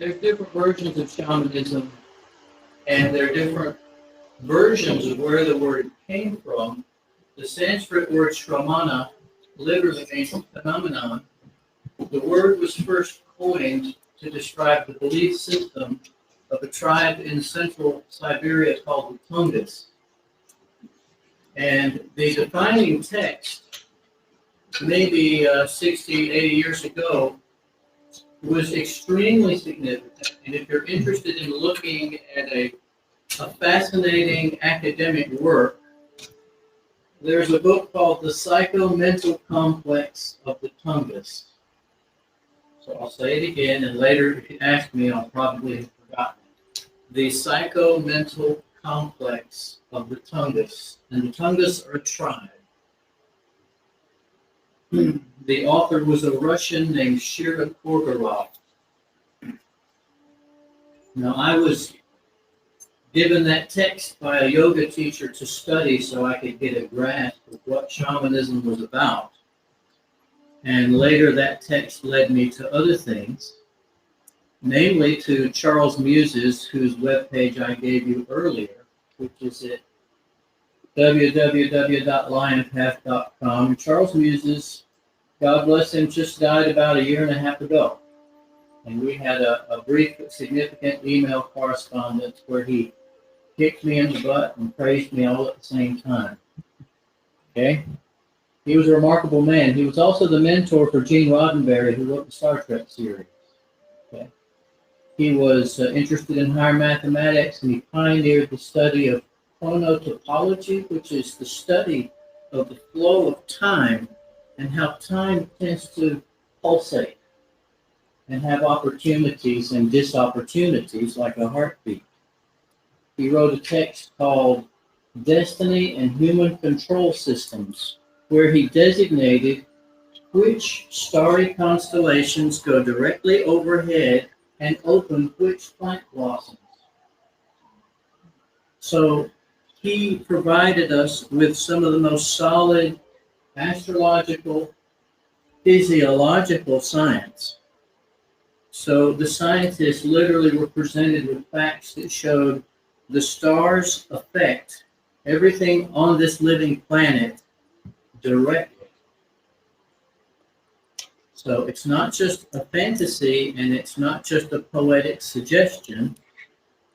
There are different versions of shamanism, and there are different versions of where the word came from. The Sanskrit word shramana literally means phenomenon. The word was first coined to describe the belief system of a tribe in central Siberia called the Tungus. And the defining text, maybe 60, 80 years ago, was extremely significant. And if you're interested in looking at a fascinating academic work, there's a book called The Psycho-Mental Complex of the Tungus. So I'll say it again, and later if you ask me, I'll probably have forgotten it. The Psycho-Mental Complex of the Tungus. And the Tungus are a tribe. The author was a Russian named Shira Korgorov. Now, I was given that text by a yoga teacher to study so I could get a grasp of what shamanism was about. And later that text led me to other things, namely to Charles Muse's, whose webpage I gave you earlier, which is at www.lionpath.com. Charles Muse's, God bless him, just died about a year and a half ago. And we had a brief, significant email correspondence where he kicked me in the butt and praised me all at the same time. Okay? He was a remarkable man. He was also the mentor for Gene Roddenberry, who wrote the Star Trek series. Okay? He was interested in higher mathematics, and he pioneered the study of chronotopology, which is the study of the flow of time and how time tends to pulsate and have opportunities and disopportunities like a heartbeat. He wrote a text called Destiny and Human Control Systems, where he designated which starry constellations go directly overhead and open which plant blossoms. So he provided us with some of the most solid astrological, physiological science. So the scientists literally were presented with facts that showed the stars affect everything on this living planet directly. So it's not just a fantasy, and it's not just a poetic suggestion,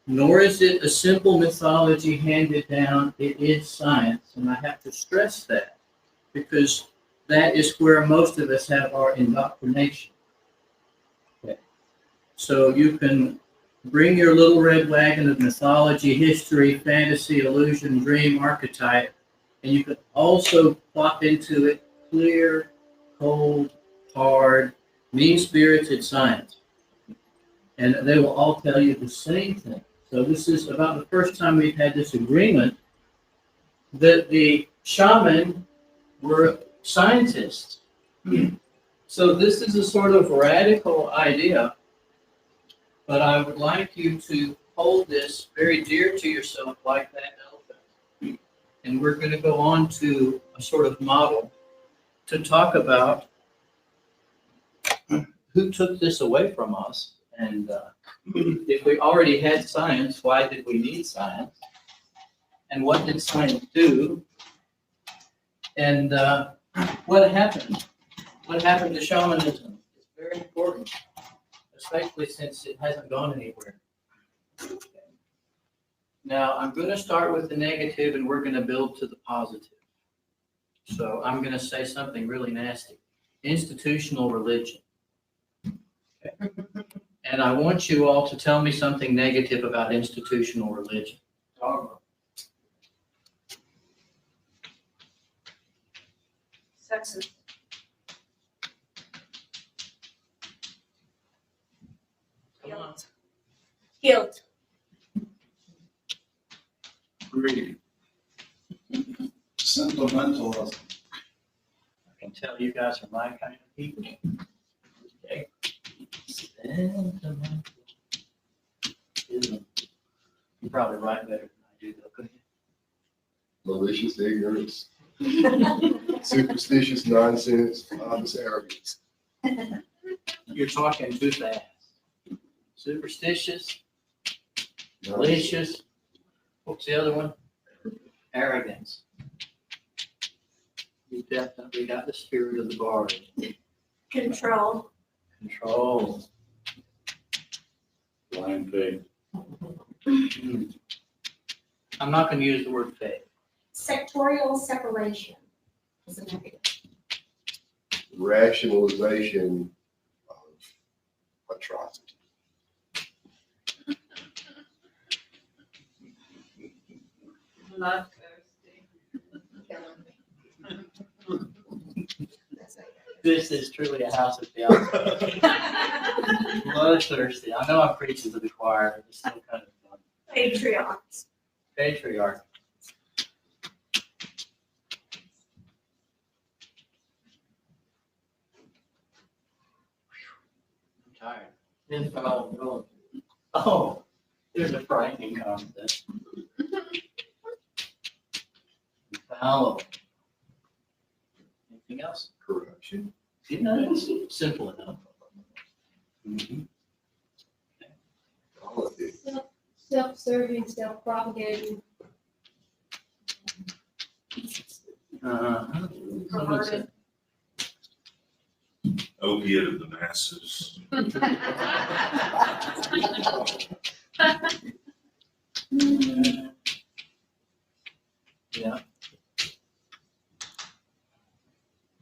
nor is it a simple mythology handed down. It is science, and I have to stress that because that is where most of us have our indoctrination. Okay. So you can bring your little red wagon of mythology, history, fantasy, illusion, dream, archetype, and you can also plop into it clear, cold, hard, mean-spirited science. And they will all tell you the same thing. So this is about the first time we've had this agreement that the shaman were scientists. So this is a sort of radical idea, but I would like you to hold this very dear to yourself like that elephant. And we're going to go on to a sort of model to talk about who took this away from us. And if we already had science, why did we need science? And what did science do? And what happened? What happened to shamanism? It's very important, especially since it hasn't gone anywhere. Okay. Now, I'm going to start with the negative, and we're going to build to the positive. So I'm going to say something really nasty. Institutional religion. Okay. And I want you all to tell me something negative about institutional religion. Sexist. Come on. Guilt. Greed. Sentimentalism. I can tell you guys are my kind of people. Okay. Sentimentalism. You probably write better than I do, though, couldn't you? Malicious ignorance. Superstitious nonsense. Arrogance. You're talking too fast. Superstitious, malicious. What's the other one? Arrogance. You definitely got the spirit of the bard. Control. Control. Blind faith. I'm not going to use the word faith. Sectorial separation is a negative. Rationalization of atrocity. This is truly a house of theology. Bloodthirsty. I know I'm preaching to the choir, but it's still kind of fun. Patriarchs. Patriarch. I'm tired. Infallible. Oh, there's a frightening concept. Infallible. Anything else? Corruption. You know, it's simple enough. All of it. Self-serving, self-propagating. Perverted. Opiate of the masses. Yeah.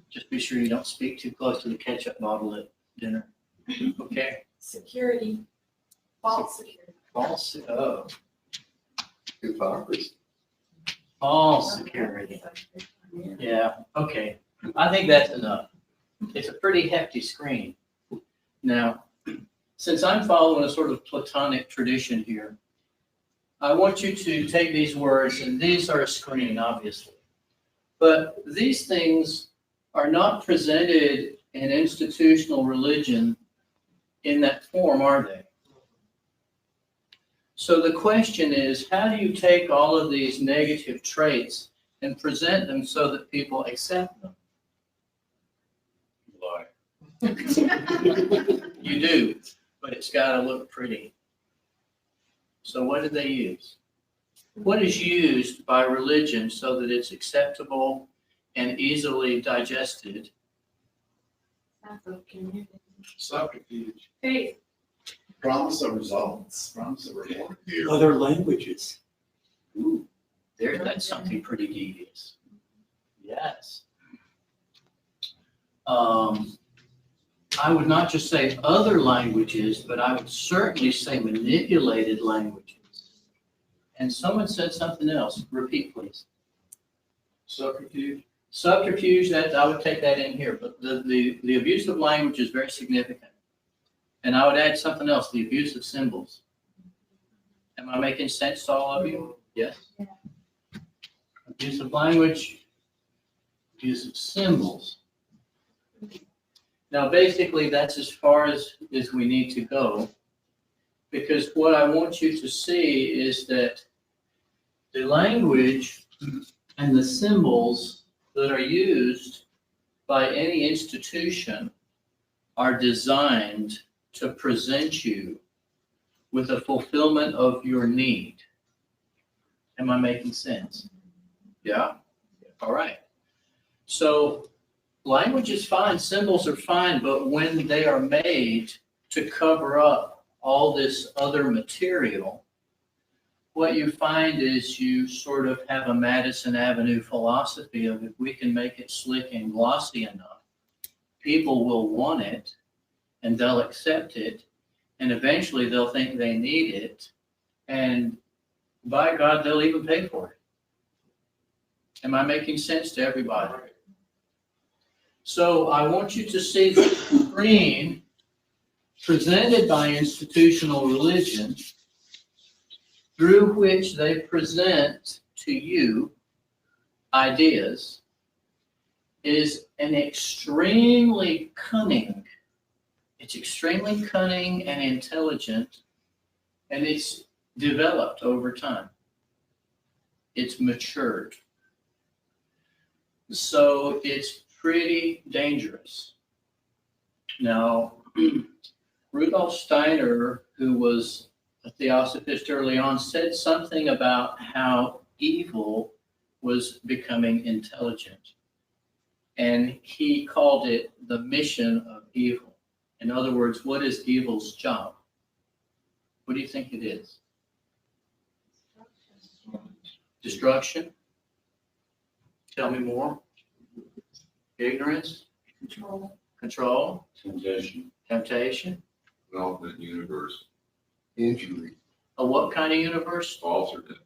Just be sure you don't speak too close to the ketchup bottle at dinner. Okay? Security. False security. False, oh, Hypocrisy. false security. Yeah, okay. I think that's enough. It's a pretty hefty screen. Now, since I'm following a sort of Platonic tradition here, I want you to take these words, and these are a screen, obviously. But these things are not presented in institutional religion in that form, are they? So the question is, how do you take all of these negative traits and present them so that people accept them? Lie. You do, but it's got to look pretty. So what did they use? What is used by religion so that it's acceptable and easily digested? Subterfuge. Faith. Promise of results. Promise of reward. Other languages. Ooh, that's something pretty devious. Yes. I would not just say other languages, but I would certainly say manipulated languages. And someone said something else. Repeat, please. Subterfuge. Subterfuge, that I would take that in here, but the abuse of language is very significant. And I would add something else, the abuse of symbols. Am I making sense to all of you? Yes? Yeah. Abuse of language, abuse of symbols. Now, basically, that's as far as we need to go, because what I want you to see is that the language and the symbols that are used by any institution are designed to present you with a fulfillment of your need. Am I making sense? Yeah? All right. So language is fine, symbols are fine, but when they are made to cover up all this other material, what you find is you sort of have a Madison Avenue philosophy of, if we can make it slick and glossy enough, people will want it and they'll accept it, and eventually they'll think they need it, and by God, they'll even pay for it. Am I making sense to everybody? So I want you to see the screen presented by institutional religion, through which they present to you ideas, is an extremely cunning. It's extremely cunning and intelligent, and it's developed over time. It's matured. So it's pretty dangerous. Now, Rudolf Steiner, who was a theosophist early on, said something about how evil was becoming intelligent. And he called it the mission of evil. In other words, what is evil's job? What do you think it is? Destruction? Tell me more. Ignorance? Control. Control? Temptation. Temptation? Development universe. Injury. A what kind of universe? Alternate.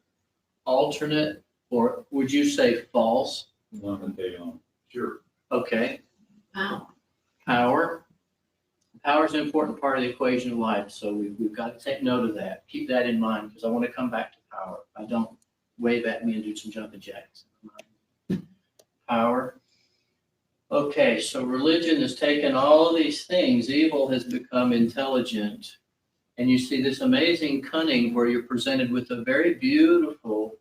Alternate, or would you say false? Sure. Okay. Wow. Power. Power is an important part of the equation of life, so we've got to take note of that. Keep that in mind, because I want to come back to power. I don't wave at me and do some jumping jacks. Power. Okay, so religion has taken all of these things. Evil has become intelligent. And you see this amazing cunning where you're presented with a very beautiful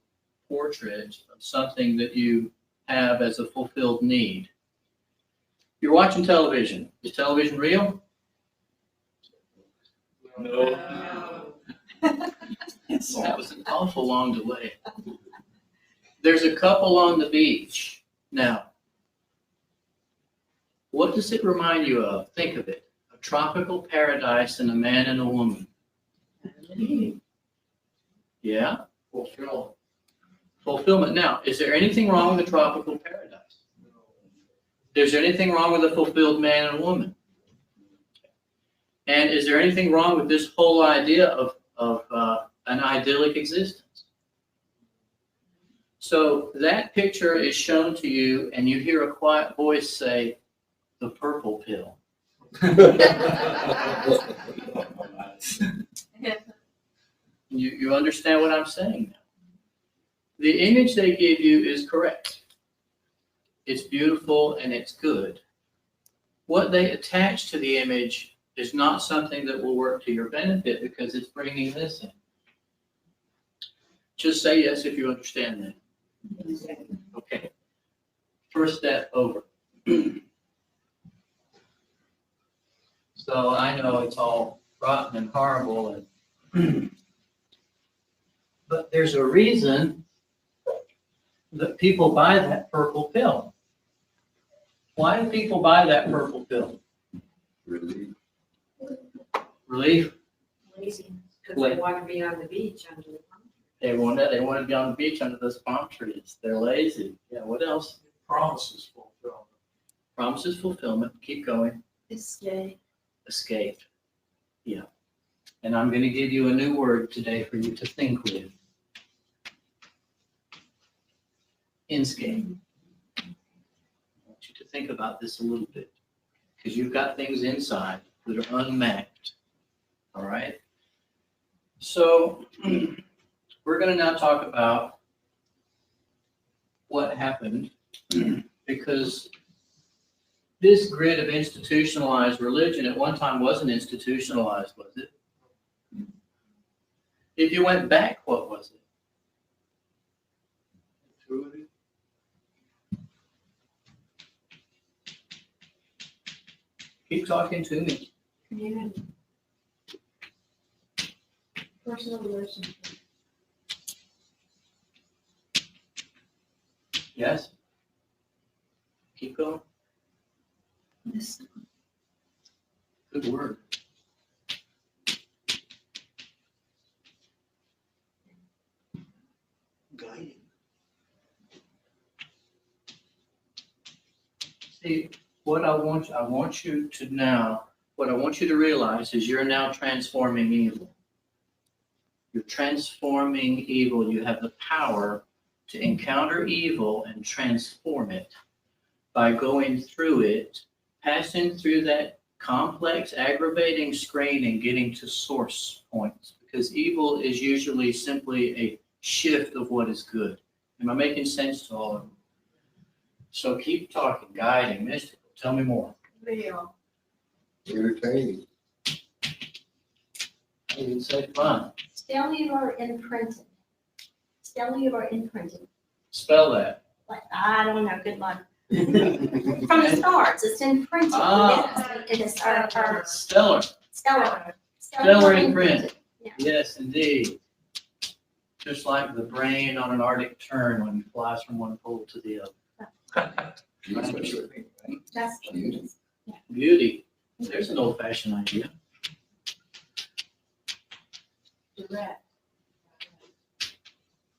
portrait of something that you have as a fulfilled need. You're watching television. Is television real? No. That was an awful long delay. There's a couple on the beach. Now, what does it remind you of? Think of it. A tropical paradise and a man and a woman. Yeah? Fulfillment. Now, is there anything wrong with a tropical paradise? Is there anything wrong with a fulfilled man and a woman? And is there anything wrong with this whole idea of an idyllic existence? So that picture is shown to you, and you hear a quiet voice say, "The purple pill." You understand what I'm saying now? The image they give you is correct. It's beautiful and it's good. What they attach to the image is not something that will work to your benefit because it's bringing this in. Just say yes if you understand that. Okay. First step over. So I know it's all rotten and horrible, but there's a reason that people buy that purple pill. Why do people buy that purple pill? Really? Relief? Laziness, because they want to be on the beach under the palm tree. They want to be on the beach under those palm trees. They're lazy. Yeah, what else? Promises fulfilled. Promises fulfillment. Keep going. Escape. Escape. Yeah. And I'm going to give you a new word today for you to think with. Inscape. I want you to think about this a little bit because you've got things inside that are unmapped. All right? So we're going to now talk about what happened because this grid of institutionalized religion at one time wasn't institutionalized, was it? If you went back, what was it? Keep talking to me. Community. Personal relationship. Yes? Keep going. This. Good word. Guiding. See, what I want you to realize is you're now transforming evil. You're transforming evil. You have the power to encounter evil and transform it by going through it, passing through that complex, aggravating screen and getting to source points. Because evil is usually simply a shift of what is good. Am I making sense to all of you? So keep talking, guiding, mystical. Tell me more. Real. Entertaining. I didn't say fun. Cellular imprinted. Cellular imprinted. Spell that. Like, I don't know, good luck. From the stars, it's imprinted. Ah. Yes, it is our Stellar. Stellar. Stellar imprint. Yeah. Yes, indeed. Just like the brain on an Arctic tern when it flies from one pole to the other. That's Beauty. Beauty. There's an old-fashioned idea. Direct.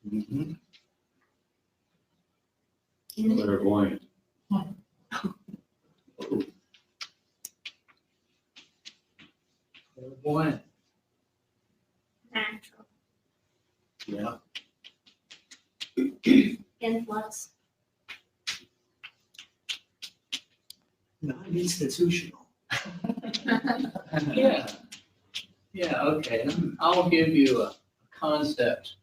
Mm-hmm. Clairvoyant. Boy. natural. Yeah. Influx. Not institutional. Yeah. Yeah, okay. I'll give you a concept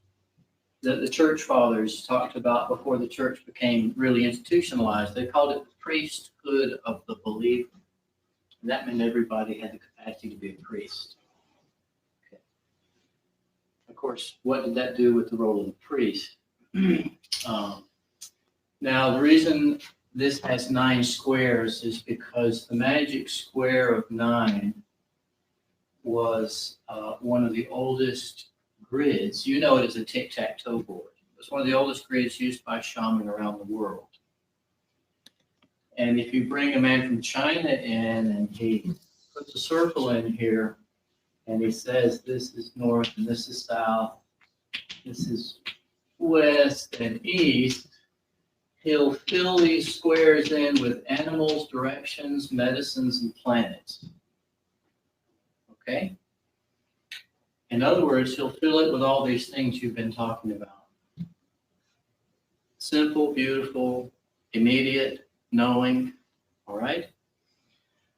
that the church fathers talked about before the church became really institutionalized. They called it the priesthood of the believer. And that meant everybody had the capacity to be a priest. Okay. Of course, what did that do with the role of the priest? Now, the reason this has 9 squares is because the magic square of 9 was one of the oldest grids. You know it as a tic-tac-toe board. It's one of the oldest grids used by shaman around the world. And if you bring a man from China in and he puts a circle in here and he says this is north and this is south, this is west and east, he'll fill these squares in with animals, directions, medicines, and planets. Okay? In other words, he'll fill it with all these things you've been talking about. Simple, beautiful, immediate, knowing, all right?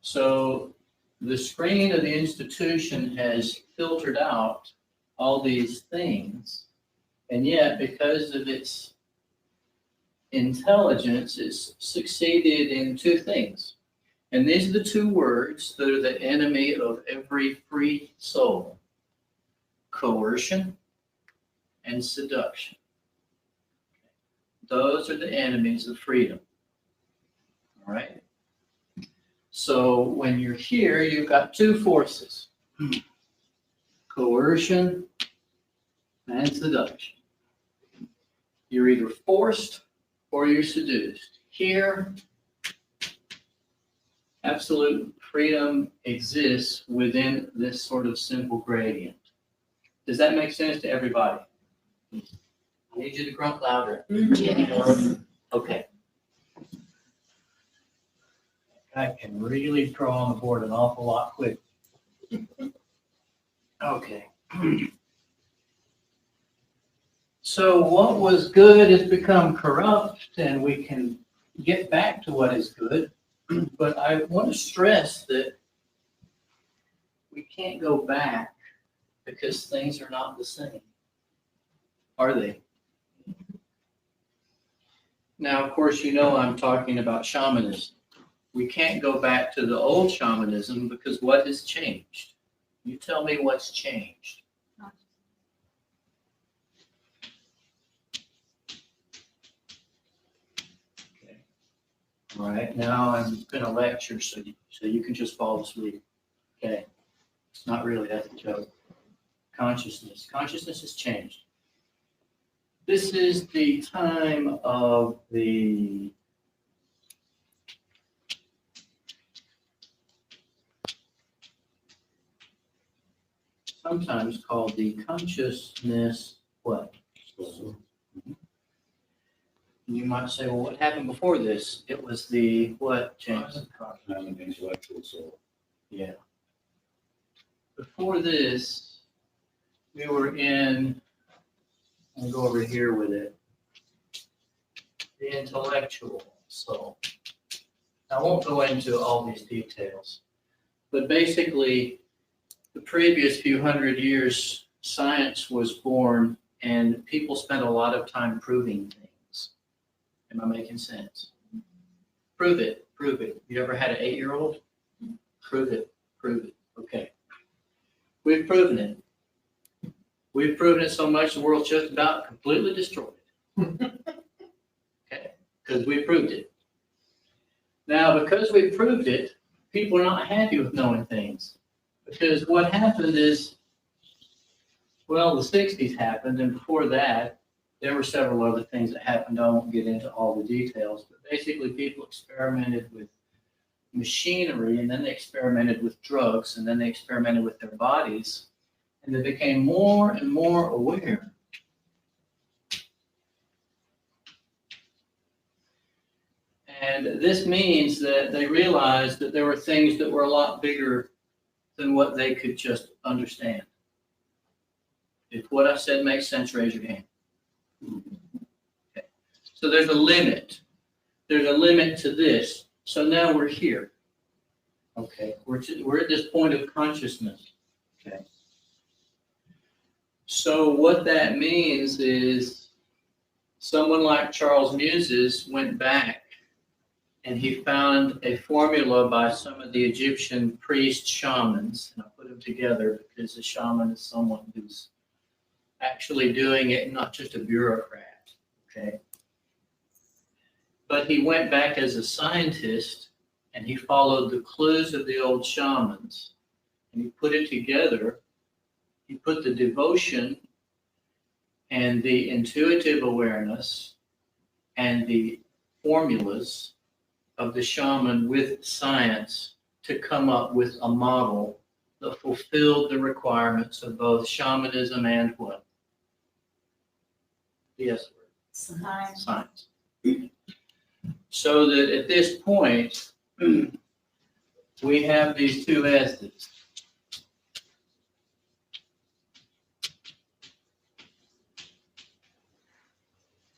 So the screen of the institution has filtered out all these things, and yet because of its intelligence, it's succeeded in 2 things. And these are the 2 words that are the enemy of every free soul: coercion and seduction. Those are the enemies of freedom. All right? So when you're here, you've got 2 forces: coercion and seduction. You're either forced or you're seduced. Here, absolute freedom exists within this sort of simple gradient. Does that make sense to everybody? I need you to grunt louder. Yes. Okay. I can really draw on the board an awful lot quick. Okay. So what was good has become corrupt, and we can get back to what is good. But I want to stress that we can't go back because things are not the same, are they? Now, of course, you know I'm talking about shamanism. We can't go back to the old shamanism because what has changed? You tell me what's changed. Okay. All right, now I'm going to lecture so you can just fall asleep. Okay. It's not really, that's a joke. Consciousness. Consciousness has changed. This is the time of the sometimes called the consciousness what? You might say, well, what happened before this? It was the what, James? And intellectual soul. Yeah. Before this, we were in, I'll go over here with it, the intellectual soul. I won't go into all these details, but basically, the previous few hundred years, science was born and people spent a lot of time proving things. Am I making sense? Prove it, prove it. You ever had an 8-year-old? Prove it, prove it. Okay. We've proven it. We've proven it so much the world's just about completely destroyed. Okay, because we proved it. Now, because we proved it, people are not happy with knowing things Because what happened is, well, the 60s happened, and before that, there were several other things that happened. I won't get into all the details, but basically people experimented with machinery, and then they experimented with drugs, and then they experimented with their bodies, and they became more and more aware. And this means that they realized that there were things that were a lot bigger than what they could just understand. If what I said makes sense, raise your hand. Okay. So there's a limit. There's a limit to this. So now we're here. Okay. We're at this point of consciousness. Okay. So what that means is someone like Charles Muses went back and he found a formula by some of the Egyptian priest shamans. And I put them together because a shaman is someone who's actually doing it, not just a bureaucrat. Okay. But he went back as a scientist and he followed the clues of the old shamans and he put it together. He put the devotion and the intuitive awareness and the formulas of the shaman with science to come up with a model that fulfilled the requirements of both shamanism and what? Yes, Science. science. So that at this point, we have these two S's.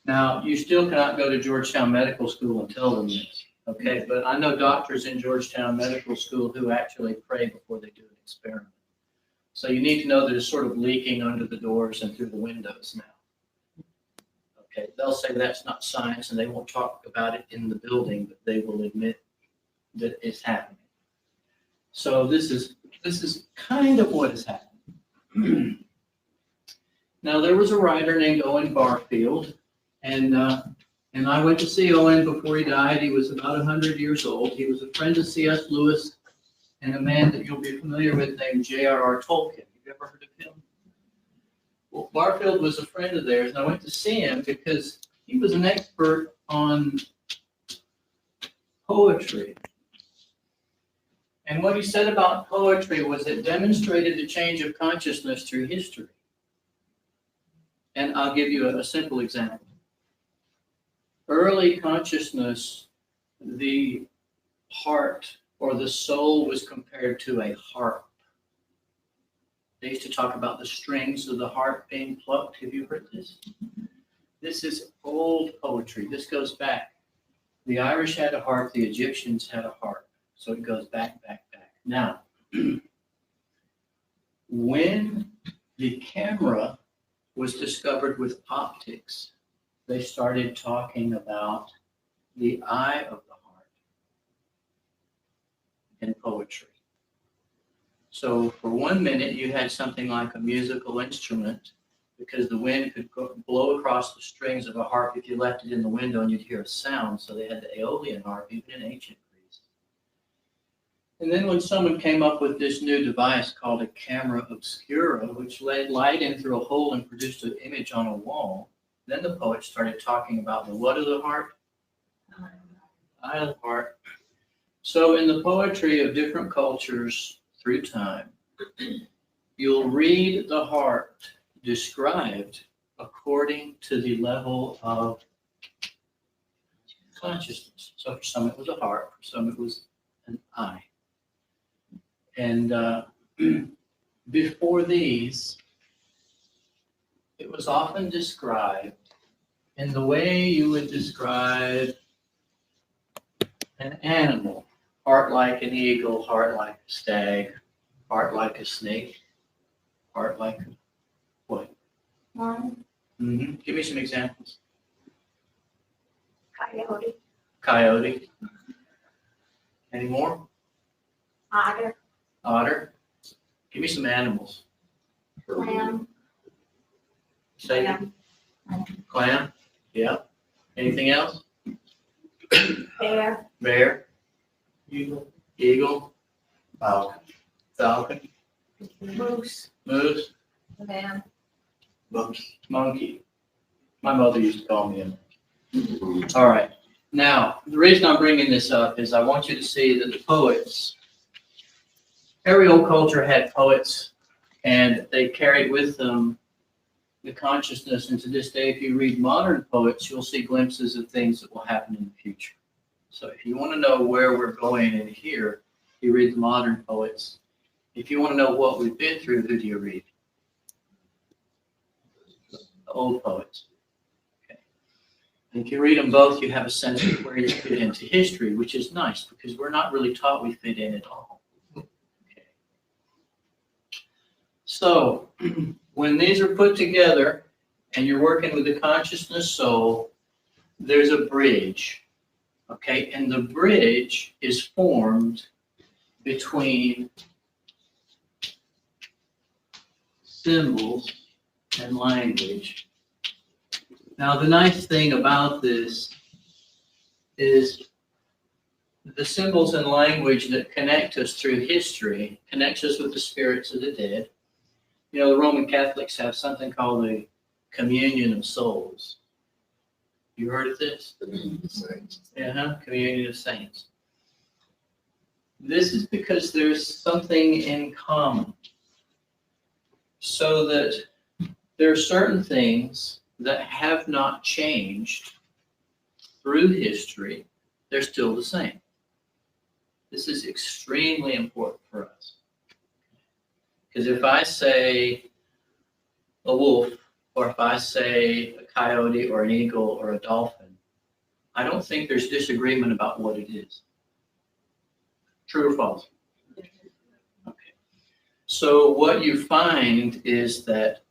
Now, you still cannot go to Georgetown Medical School and tell them this, okay? But I know doctors in Georgetown Medical School who actually pray before they do an experiment. So you need to know that it's sort of leaking under the doors and through the windows now. Okay, they'll say that's not science and they won't talk about it in the building, but they will admit that it's happening. So this is kind of what is happening. Now, there was a writer named Owen Barfield, and I went to see Owen before he died. He was about 100 years old. He was a friend of C.S. Lewis and a man that you'll be familiar with named J.R.R. Tolkien. Have you ever heard of him? Well, Barfield was a friend of theirs, and I went to see him because he was an expert on poetry. And what he said about poetry was it demonstrated the change of consciousness through history. And I'll give you a simple example. Early consciousness, the heart or the soul was compared to a harp. They used to talk about the strings of the harp being plucked. Have you heard this? This is old poetry. This goes back. The Irish had a harp. The Egyptians had a harp. So it goes back, back, back. Now, when the camera was discovered with optics, they started talking about the eye of the heart in poetry. So for 1 minute, you had something like a musical instrument because the wind could blow across the strings of a harp if you left it in the window and you'd hear a sound. So they had the Aeolian harp, even in ancient Greece. And then when someone came up with this new device called a camera obscura, which let light in through a hole and produced an image on a wall, then the poets started talking about the what of the heart? Eye of the heart. So in the poetry of different cultures through time, you'll read the heart described according to the level of consciousness. So for some it was a heart, for some it was an eye. And before these, it was often described in the way you would describe an animal. Heart like an eagle, heart like a stag, heart like a snake, heart like a what? Mm-hmm. Give me some examples. Coyote, Coyote. Any more? otter, Otter. Give me some animals. lamb, Say lamb, clam. Yeah. Anything else? bear, Bear. Eagle. Eagle. Falcon. Falcon. Moose, Moose, lamb, Monkey. monkey. My mother used to call me a. All right. Now, the reason I'm bringing this up is I want you to see that the poets, every old culture had poets, and they carried with them the consciousness. And to this day, if you read modern poets, you'll see glimpses of things that will happen in the future. So if you want to know where we're going in here, you read the modern poets. If you want to know what we've been through, who do you read? The old poets. Okay. And if you read them both, you have a sense of where you fit into history, which is nice because we're not really taught we fit in at all. Okay. So when these are put together and you're working with the consciousness soul, there's a bridge. Okay, and the bridge is formed between symbols and language. Now, the nice thing about this is the symbols and language that connect us through history, connects us with the spirits of the dead. You know, the Roman Catholics have something called the communion of souls. You heard of this? Yeah, communion of saints. This is because there's something in common. So that there are certain things that have not changed through history. They're still the same. This is extremely important for us. Because if I say a wolf, or if I say a coyote or an eagle or a dolphin, I don't think there's disagreement about what it is. True or false? Okay. So what you find is that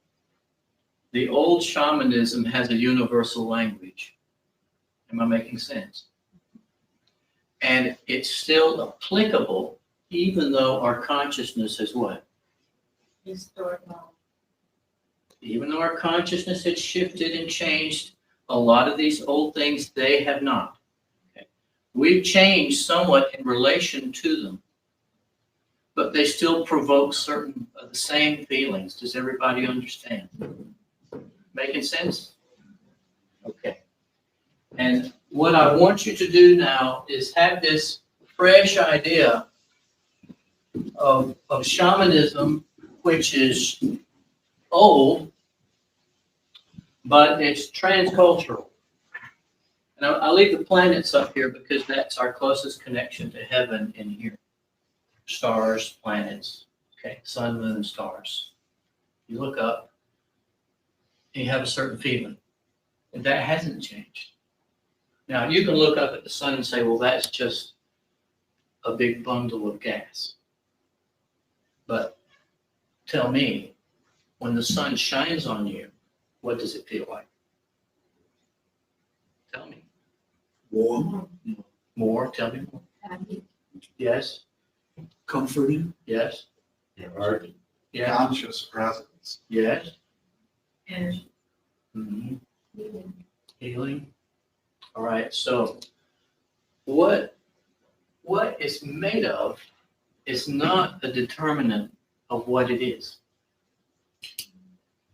the old shamanism has a universal language. Am I making sense? And it's still applicable even though our consciousness is what? historical. Even though our consciousness has shifted and changed, a lot of these old things, they have not. Okay. We've changed somewhat in relation to them, but they still provoke certain of the same feelings. Does everybody understand? Making sense? Okay. And what I want you to do now is have this fresh idea of shamanism, which is old, but it's transcultural. And I'll leave the planets up here because that's our closest connection to heaven in here. Stars, planets, okay, sun, moon, stars. You look up, and you have a certain feeling. And that hasn't changed. Now, you can look up at the sun and say, well, that's just a big bundle of gas. But tell me, when the sun shines on you, what does it feel like? Tell me. Warm, More, tell me more. Happy. Yes, comforting, yes, Art, yes, conscious presence. yes. Energy. Mhm. Healing. Healing. All right, so what it's made of is not a determinant of what it is.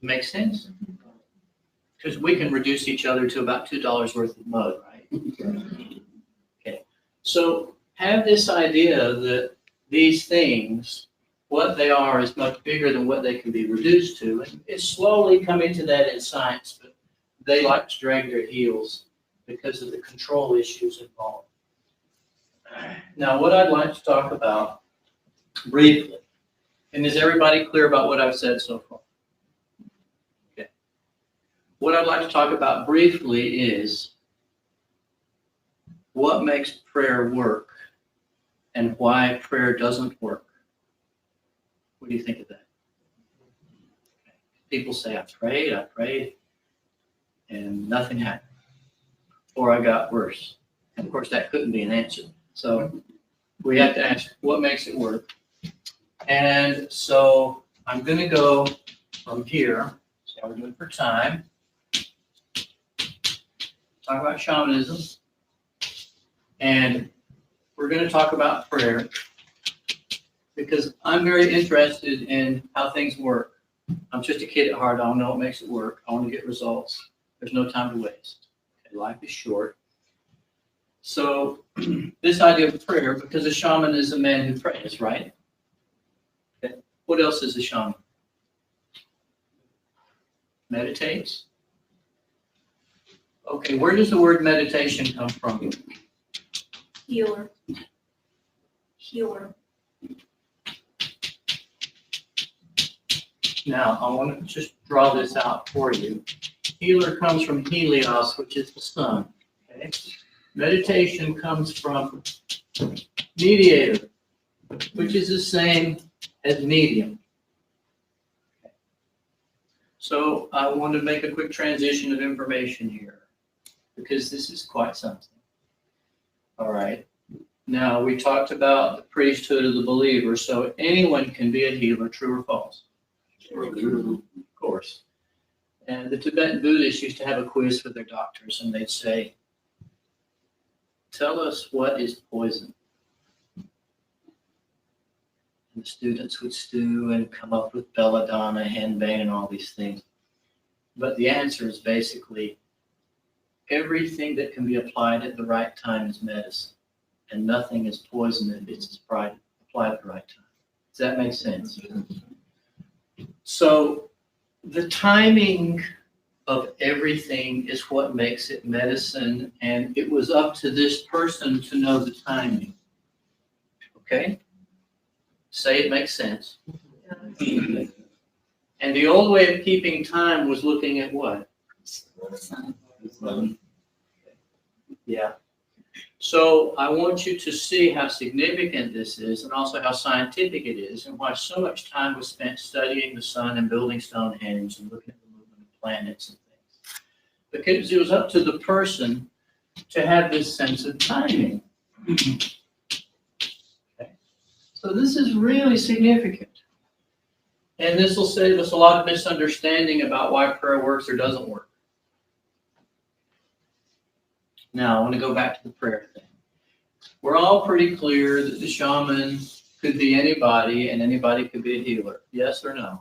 Make sense? Because we can reduce each other to about $2 worth of mud, right? Okay, so have this idea that these things, what they are is much bigger than what they can be reduced to. And it's slowly coming to that in science, but they like to drag their heels because of the control issues involved. Now, what I'd like to talk about briefly, and is everybody clear about what I've said so far? Okay. What I'd like to talk about briefly is what makes prayer work and why prayer doesn't work. What do you think of that? People say, I prayed, and nothing happened. Or I got worse. And of course, that couldn't be an answer. So we have to ask, what makes it work? And so I'm going to go from here. See how we're doing for time. Talk about shamanism. And we're going to talk about prayer. because I'm very interested in how things work. I'm just a kid at heart. I don't know what makes it work. I want to get results. There's no time to waste. Okay, life is short. So this idea of prayer, because a shaman is a man who prays, right? Okay. What else is a shaman? Meditates. Okay, where does the word meditation come from? Healer. Healer. Now, I want to just draw this out for you. Healer comes from helios, which is the sun. Okay? Meditation comes from mediator, which is the same as medium. So I want to make a quick transition of information here, because this is quite something. All right. Now, we talked about the priesthood of the believer, so anyone can be a healer, true or false? True. Of course. And the Tibetan Buddhists used to have a quiz for their doctors, and they'd say, tell us what is poison. And the students would stew and come up with belladonna, henbane, and all these things. But the answer is basically everything that can be applied at the right time is medicine, and nothing is poison if it's applied at the right time. Does that make sense? So the timing of everything is what makes it medicine, and it was up to this person to know the timing. Okay? Say it makes sense. And the old way of keeping time was looking at what? Yeah. So I want you to see how significant this is, and also how scientific it is, and why so much time was spent studying the sun and building Stonehenge and looking at the movement of planets and things. Because it was up to the person to have this sense of timing. Okay. So this is really significant. And this will save us a lot of misunderstanding about why prayer works or doesn't work. Now, I want to go back to the prayer thing. We're all pretty clear that the shaman could be anybody and anybody could be a healer. Yes or no?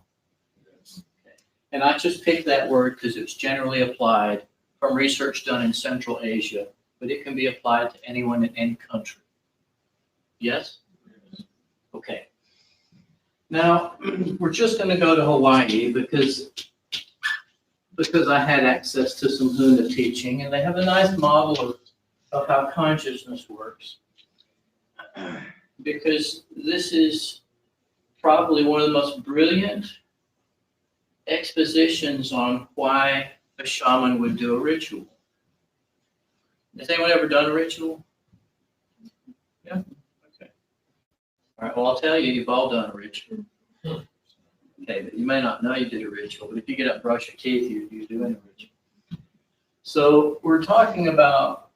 Yes. Okay. And I just picked that word because it's generally applied from research done in Central Asia, but it can be applied to anyone in any country. Yes? Okay. Now, we're just going to go to Hawaii because I had access to some Huna teaching, and they have a nice model of how consciousness works. Because this is probably one of the most brilliant expositions on why a shaman would do a ritual. Has anyone ever done a ritual? Yeah? Okay. All right, well, I'll tell you, you've all done a ritual. Okay, but you may not know you did a ritual, but if you get up and brush your teeth, you're doing a ritual. So we're talking about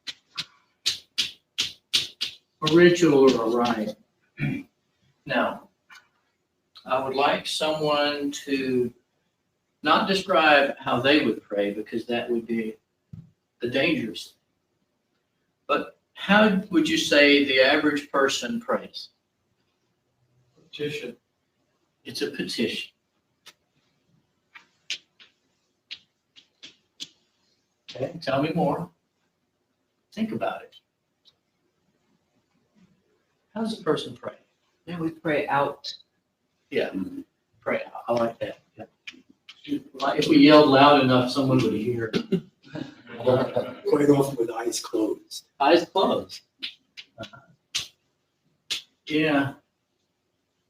a ritual or a rite. Now, I would like someone to not describe how they would pray, because that would be the dangerous thing. But how would you say the average person prays? Petition. It's a petition. Okay, tell me more. Think about it. How does a person pray? And we pray out. Yeah, pray. I like that. Yeah. If we yelled loud enough, someone would hear. Quite often with eyes closed. Eyes closed. Yeah.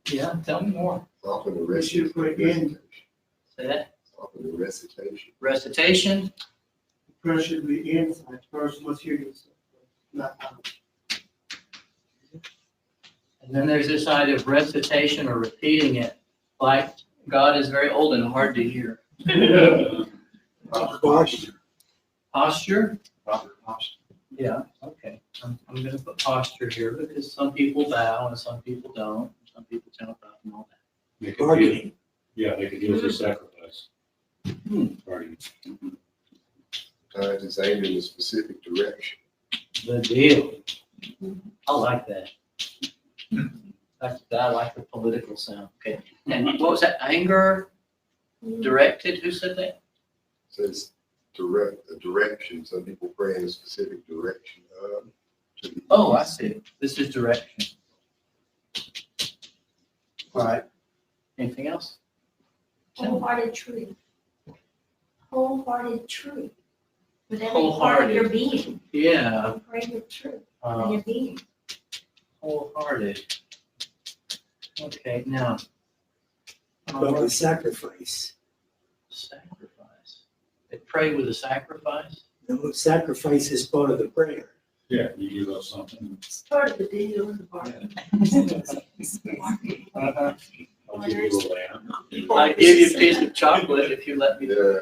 Yeah, tell me more. Often the Yes, you pray in. Say that. Often the recitation. Recitation. Prayer should be inside. First must hear yourself, not out. And then there's this idea of recitation or repeating it, like God is very old and hard to hear. Proper posture. Posture? Proper posture. Yeah, okay. I'm going to put posture here because some people bow and some people don't. Some people jump up and all that. They could Bargaining. Yeah, they could use a sacrifice. Bargaining. Sometimes it's aimed in a specific direction. The deal. I like that. I like the political sound. Okay. And what was that? Anger directed? Who said that? Says a direction. Some people pray in a specific direction. To the Oh, I east. see. This is direction. All right. Anything else? Wholehearted truth. Wholehearted truth. With every part of your being. Yeah. You pray with truth in your being. Wholehearted. Okay, now. About the sacrifice. Sacrifice. They pray with a sacrifice? No, sacrifice is part of the prayer. Yeah, you give us something. It's part of the deal in the bar. I'll give you a lamb. I give you a piece of chocolate if you let me. Yeah,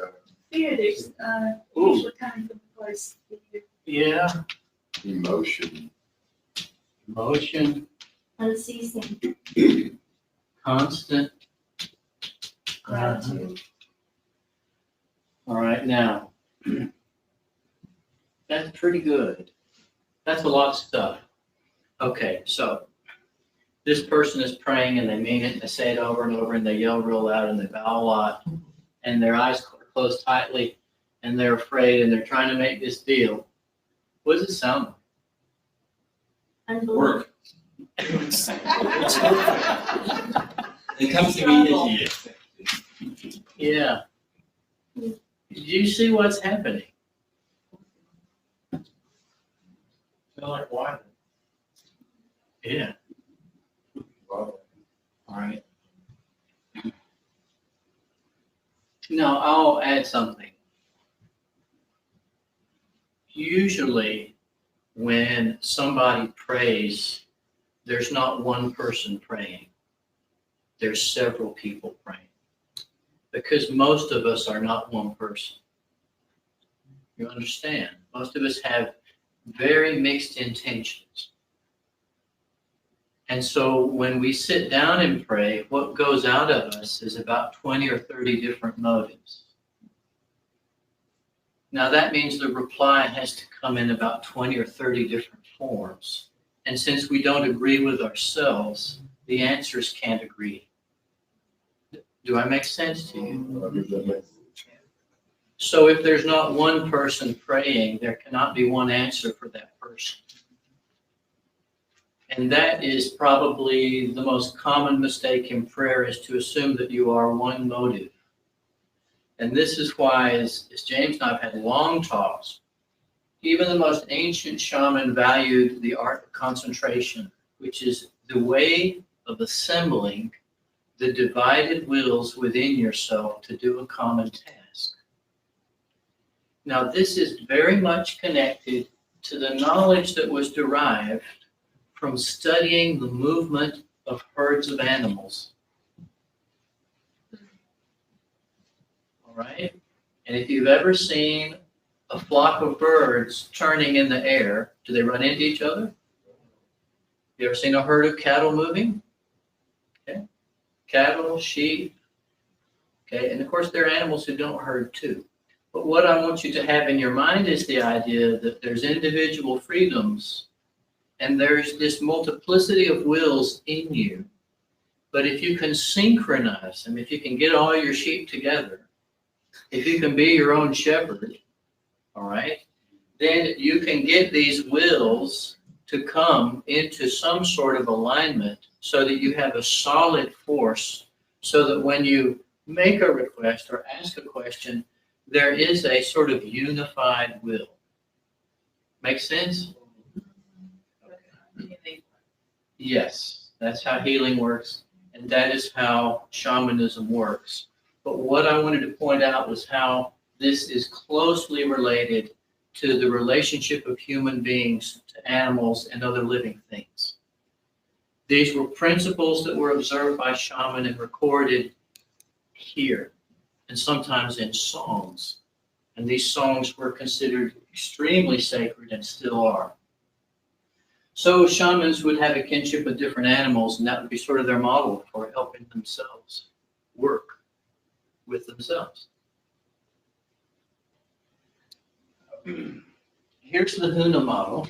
Yeah, there's, Ooh. usually kind of place. Yeah. emotion. Emotion, Unceasing constant. gratitude. All right, now. That's pretty good. That's a lot of stuff. Okay, so this person is praying and they mean it, and they say it over and over, and they yell real loud and they bow a lot, and their eyes are closed tightly, and they're afraid, and they're trying to make this deal. What does it sound like? Unbelief. Work. It comes immediately. Yeah. Do you see what's happening? Feel like why? Yeah. Wow. All right. Now, I'll add something. Usually, when somebody prays, there's not one person praying. There's several people praying. Because most of us are not one person. You understand? Most of us have very mixed intentions. And so when we sit down and pray, what goes out of us is about 20 or 30 different motives. Now that means the reply has to come in about 20 or 30 different forms. And since we don't agree with ourselves, the answers can't agree. Do I make sense to you? So if there's not one person praying, there cannot be one answer for that person. And that is probably the most common mistake in prayer, is to assume that you are one motive. And this is why, as James and I have had long talks, even the most ancient shaman valued the art of concentration, which is the way of assembling the divided wills within yourself to do a common task. Now, this is very much connected to the knowledge that was derived from studying the movement of herds of animals. All right? And if you've ever seen a flock of birds turning in the air, do they run into each other? You ever seen a herd of cattle moving? Okay. Cattle, sheep. Okay. And of course, there are animals who don't herd too. But what I want you to have in your mind is the idea that there's individual freedoms and there's this multiplicity of wills in you. But if you can synchronize them, if you can get all your sheep together, if you can be your own shepherd, all right, then you can get these wills to come into some sort of alignment so that you have a solid force, so that when you make a request or ask a question, there is a sort of unified will. Make sense? Yes, that's how healing works, and that is how shamanism works. But what I wanted to point out was how this is closely related to the relationship of human beings to animals and other living things. These were principles that were observed by shaman and recorded here, and sometimes in songs. And these songs were considered extremely sacred and still are. So shamans would have a kinship with different animals, and that would be sort of their model for helping themselves work with themselves. Here's the Huna model.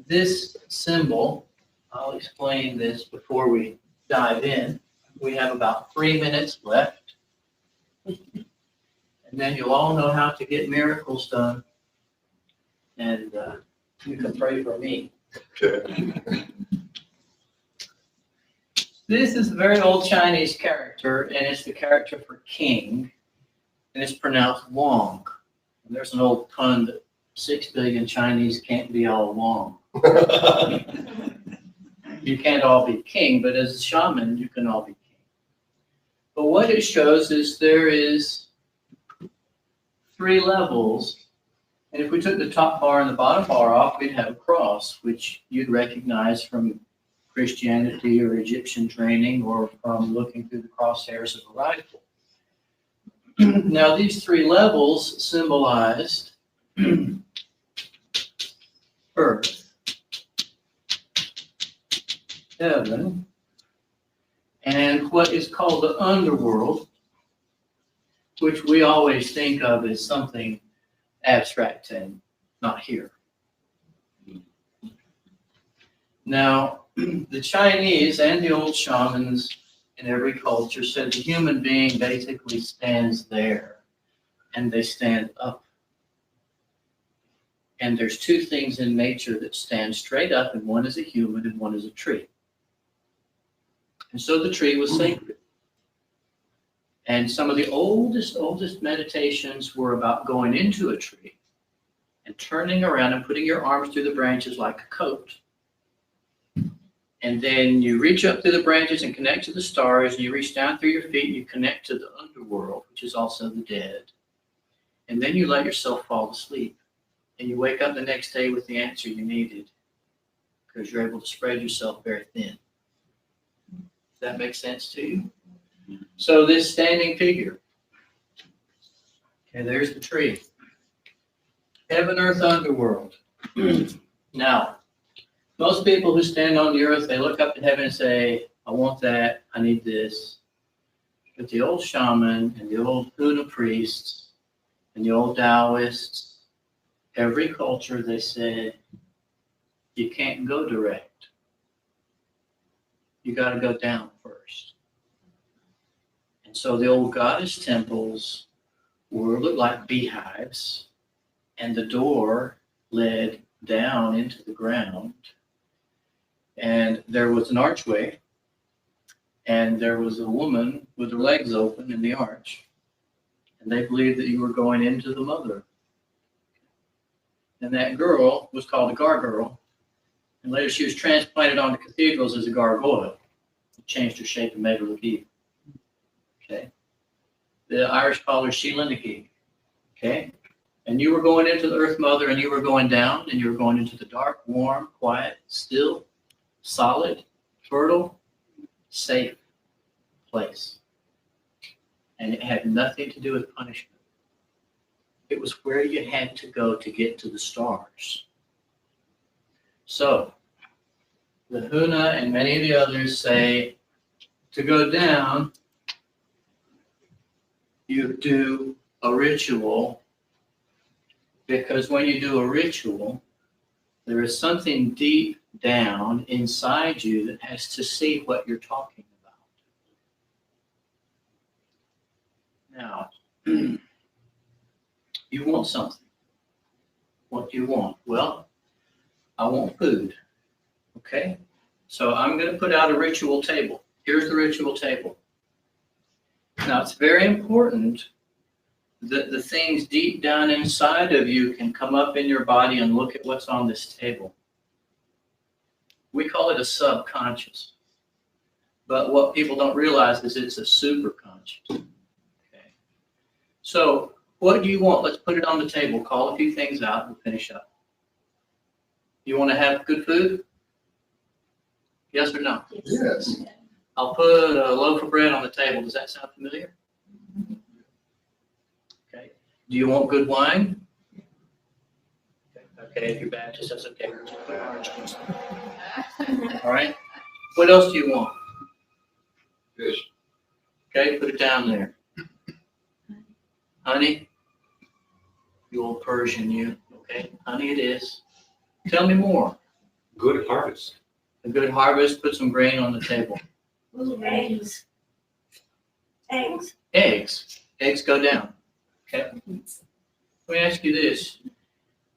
This symbol I'll explain this before we dive in. We have about 3 minutes left. And then you'll all know how to get miracles done. And you can pray for me. Okay. This is a very old Chinese character, and it's the character for king, and it's pronounced Wong. And there's an old pun that 6 billion Chinese can't be all Wong. You can't all be king, but as a shaman, you can all be king. But what it shows is there is 3 levels, and if we took the top bar and the bottom bar off, we'd have a cross, which you'd recognize from Christianity or Egyptian training or from looking through the crosshairs of a rifle. Now, these 3 levels symbolized earth, heaven, and what is called the underworld, which we always think of as something abstract and not here. Now, the Chinese and the old shamans in every culture said the human being basically stands there, and they stand up. And there's 2 things in nature that stand straight up, and one is a human and one is a tree. And so the tree was sacred. And some of the oldest meditations were about going into a tree and turning around and putting your arms through the branches like a coat. And then you reach up through the branches and connect to the stars, and you reach down through your feet and you connect to the underworld, which is also the dead. And then you let yourself fall asleep. And you wake up the next day with the answer you needed because you're able to spread yourself very thin. Does that make sense to you? So this standing figure, okay, there's the tree. Heaven, earth, underworld. Now, most people who stand on the earth, they look up to heaven and say, I want that, I need this. But the old shaman and the old Huna priests and the old Taoists, every culture, they said, you can't go direct. You got to go down first. And so the old goddess temples looked like beehives, and the door led down into the ground. And there was an archway, and there was a woman with her legs open in the arch. And they believed that you were going into the mother. And that girl was called a gargoyle. And later she was transplanted onto cathedrals as a gargoyle. It changed her shape and made her look evil. Okay. The Irish call her Sheeliniki. Okay. And you were going into the Earth Mother, and you were going down, and you were going into the dark, warm, quiet, still, solid, fertile, safe place. And it had nothing to do with punishment. It was where you had to go to get to the stars. So, the Huna and many of the others say to go down, you do a ritual, because when you do a ritual, there is something deep down inside you that has to see what you're talking about. Now, you want something. What do you want? Well, I want food. Okay? So I'm going to put out a ritual table. Here's the ritual table. Now, it's very important that the things deep down inside of you can come up in your body and look at what's on this table. We call it a subconscious. But what people don't realize is it's a superconscious. Okay. So, what do you want? Let's put it on the table. Call a few things out and finish up. You want to have good food? Yes or no? Yes. I'll put a loaf of bread on the table. Does that sound familiar? Okay. Do you want good wine? Okay, if you're Baptist, that's okay. All right. What else do you want? Fish. Okay, put it down there. Honey? You old Persian, you. Okay, honey it is. Tell me more. Good harvest. A good harvest, put some grain on the table. Eggs. Eggs. Eggs. Eggs go down. Okay. Let me ask you this.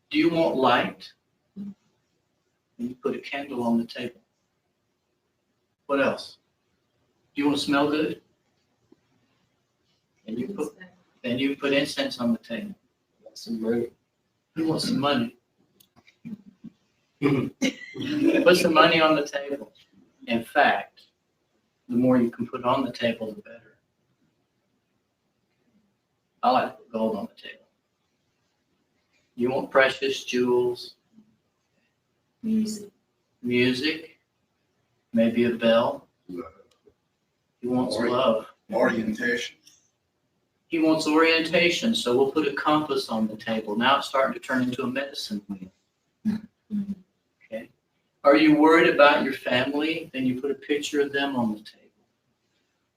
Do you want light? And you put a candle on the table. What else? Do you want to smell good? And you put incense on the table. Some money. Who wants some money? Put some money on the table. In fact, the more you can put on the table, the better. I like to put gold on the table. You want precious jewels, music, maybe a bell. He wants love. Orientation. He wants orientation, so we'll put a compass on the table. Now it's starting to turn into a medicine wheel. Okay. Are you worried about your family? Then you put a picture of them on the table.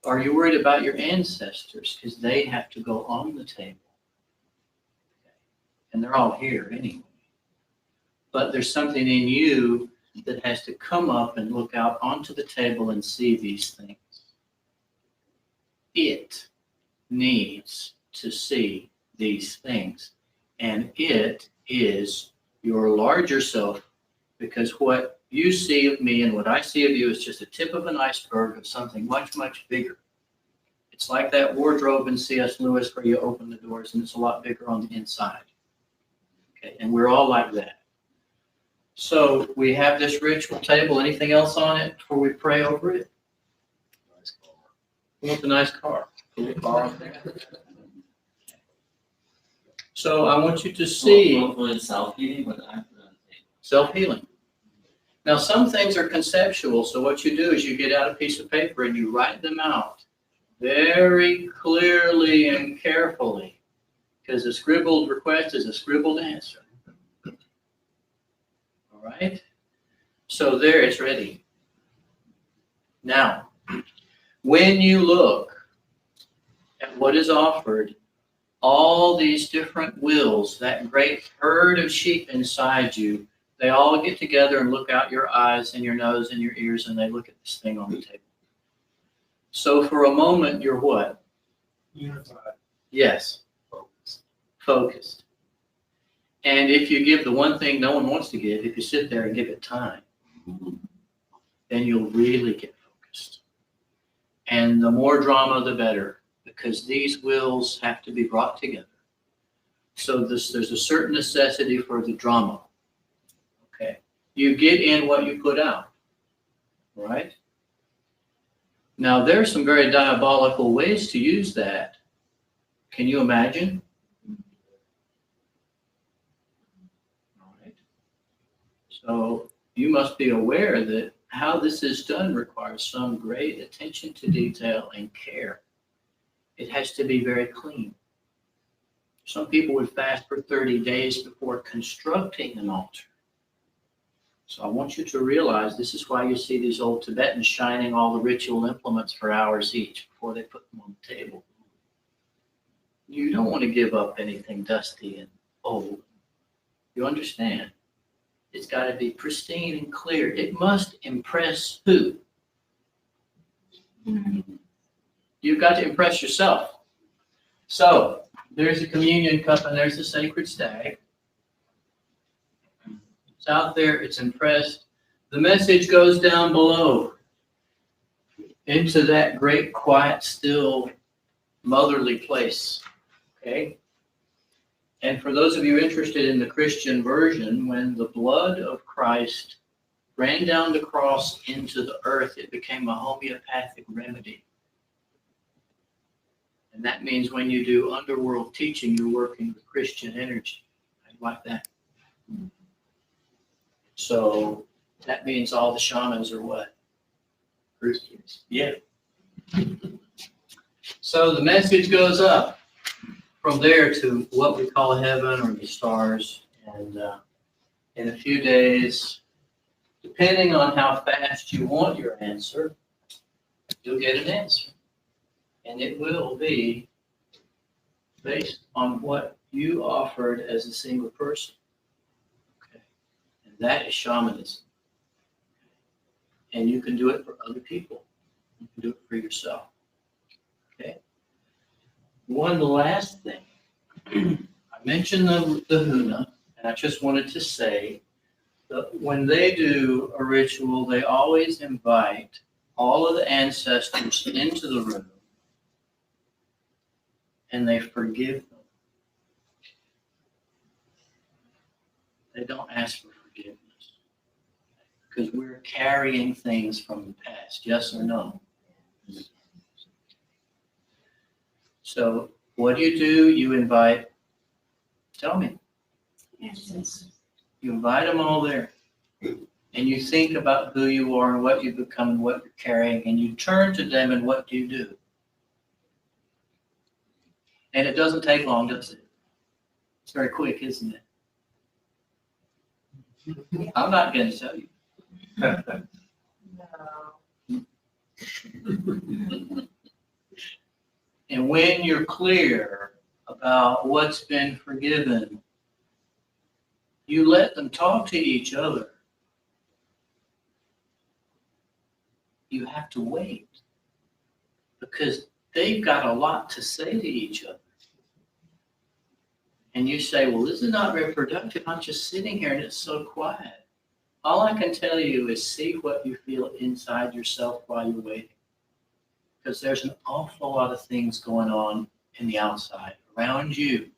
Are you worried about your ancestors? Because they have to go on the table. Okay. And they're all here anyway. But there's something in you that has to come up and look out onto the table and see these things. It needs to see these things. And it is your larger self, because what you see of me and what I see of you is just a tip of an iceberg of something much, much bigger. It's like that wardrobe in C.S. Lewis where you open the doors and it's a lot bigger on the inside. Okay, and we're all like that. So we have this ritual table. Anything else on it before we pray over it? Nice car. We want the nice car. Can we borrow that? So I want you to see For self-healing, but I put on the table. self-healing. Now, some things are conceptual, so what you do is you get out a piece of paper and you write them out very clearly and carefully, because a scribbled request is a scribbled answer. All right? So there, it's ready. Now, when you look at what is offered, all these different wills, that great herd of sheep inside you, they all get together and look out your eyes and your nose and your ears, and they look at this thing on the table. So for a moment, you're what? Unified. Yes. Focused. And if you give the one thing no one wants to give, if you sit there and give it time, then you'll really get focused. And the more drama, the better, because these wills have to be brought together. So there's a certain necessity for the drama. Okay. You get in what you put out, right? Now, there are some very diabolical ways to use that. Can you imagine? All right. So you must be aware that how this is done requires some great attention to detail and care. It has to be very clean. Some people would fast for 30 days before constructing an altar. So I want you to realize this is why you see these old Tibetans shining all the ritual implements for hours each before they put them on the table. You don't want to give up anything dusty and old. You understand? It's got to be pristine and clear. It must impress who? You've got to impress yourself. So there's a communion cup and there's a sacred stag. It's out there, it's impressed. The message goes down below into that great, quiet, still, motherly place. Okay? And for those of you interested in the Christian version, when the blood of Christ ran down the cross into the earth, it became a homeopathic remedy. And that means when you do underworld teaching, you're working with Christian energy. I like that. So that means all the shamans are what? Christians. Yeah. So the message goes up from there to what we call heaven or the stars. And in a few days, depending on how fast you want your answer, you'll get an answer. And it will be based on what you offered as a single person. Okay. And that is shamanism. And you can do it for other people. You can do it for yourself. Okay? One last thing. I mentioned the Huna, and I just wanted to say that when they do a ritual, they always invite all of the ancestors into the room and they forgive them. They don't ask for forgiveness because we're carrying things from the past, yes or no? So what do? You invite, tell me. You invite them all there. And you think about who you are and what you become and what you're carrying. And you turn to them and what do you do? And it doesn't take long, does it? It's very quick, isn't it? I'm not going to tell you. And when you're clear about what's been forgiven, you let them talk to each other. You have to wait because they've got a lot to say to each other. And you say, well, this is not very productive. I'm just sitting here and it's so quiet. All I can tell you is see what you feel inside yourself while you're waiting. Because there's an awful lot of things going on in the outside around you.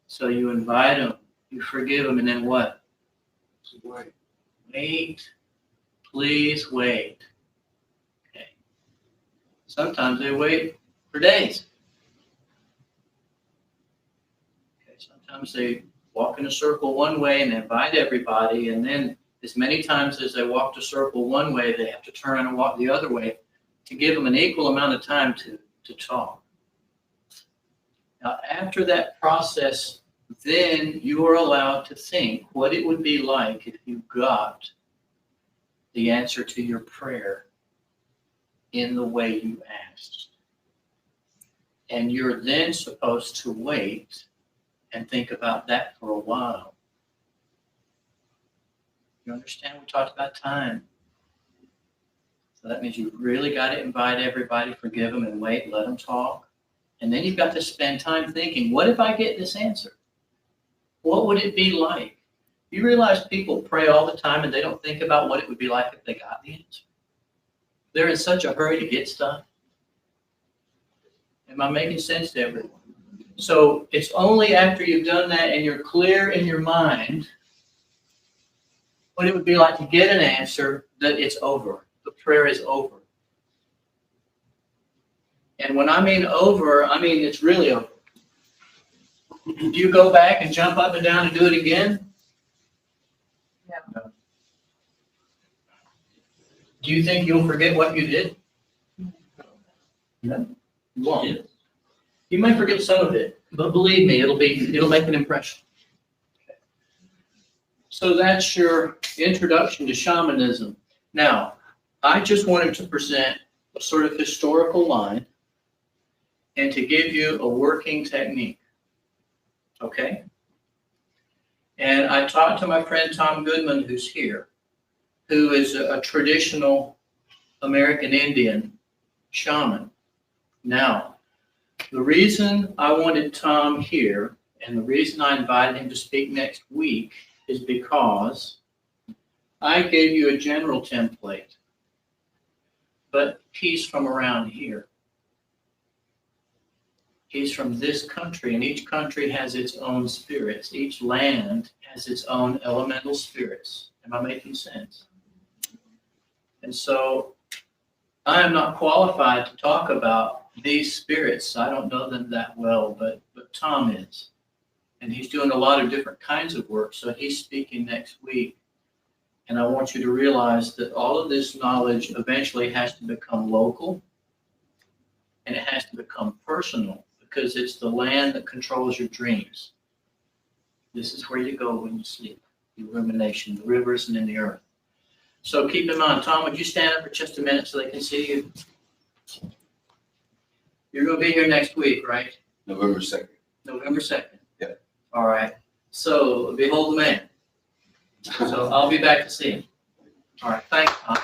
So you invite them, you forgive them, and then what? Wait. Wait. Please wait. Okay. Sometimes they wait for days. Okay. Sometimes they walk in a circle one way and invite everybody, and then as many times as they walk the circle one way, they have to turn and walk the other way to give them an equal amount of time to talk. Now, after that process, then you are allowed to think what it would be like if you got the answer to your prayer in the way you asked. And you're then supposed to wait and think about that for a while. You understand? We talked about time. So that means you've really got to invite everybody, forgive them, and wait, let them talk. And then you've got to spend time thinking, what if I get this answer? What would it be like? You realize people pray all the time and they don't think about what it would be like if they got the answer. They're in such a hurry to get stuff. Am I making sense to everyone? So it's only after you've done that and you're clear in your mind what it would be like to get an answer that it's over. The prayer is over. And when I mean over, I mean it's really over. Do you go back and jump up and down and do it again? No. Do you think you'll forget what you did? No. You won't. Yes. You might forget some of it, but believe me, it'll make an impression. Okay. So that's your introduction to shamanism. Now, I just wanted to present a sort of historical line and to give you a working technique. Okay? And I talked to my friend Tom Goodman, who's here, who is a traditional American Indian shaman. Now, the reason I wanted Tom here and the reason I invited him to speak next week is because I gave you a general template, but he's from around here. He's from this country, and each country has its own spirits. Each land has its own elemental spirits. Am I making sense? And so I am not qualified to talk about these spirits. I don't know them that well, but Tom is. And he's doing a lot of different kinds of work, so he's speaking next week. And I want you to realize that all of this knowledge eventually has to become local, and it has to become personal, because it's the land that controls your dreams. This is where you go when you sleep, your rumination, the rivers and in the earth. So keep in mind, Tom, would you stand up for just a minute so they can see you? You're going to be here next week, right? November 2nd. November 2nd? Yeah. All right. So behold the man. So I'll be back to see him. All right, thanks, Tom.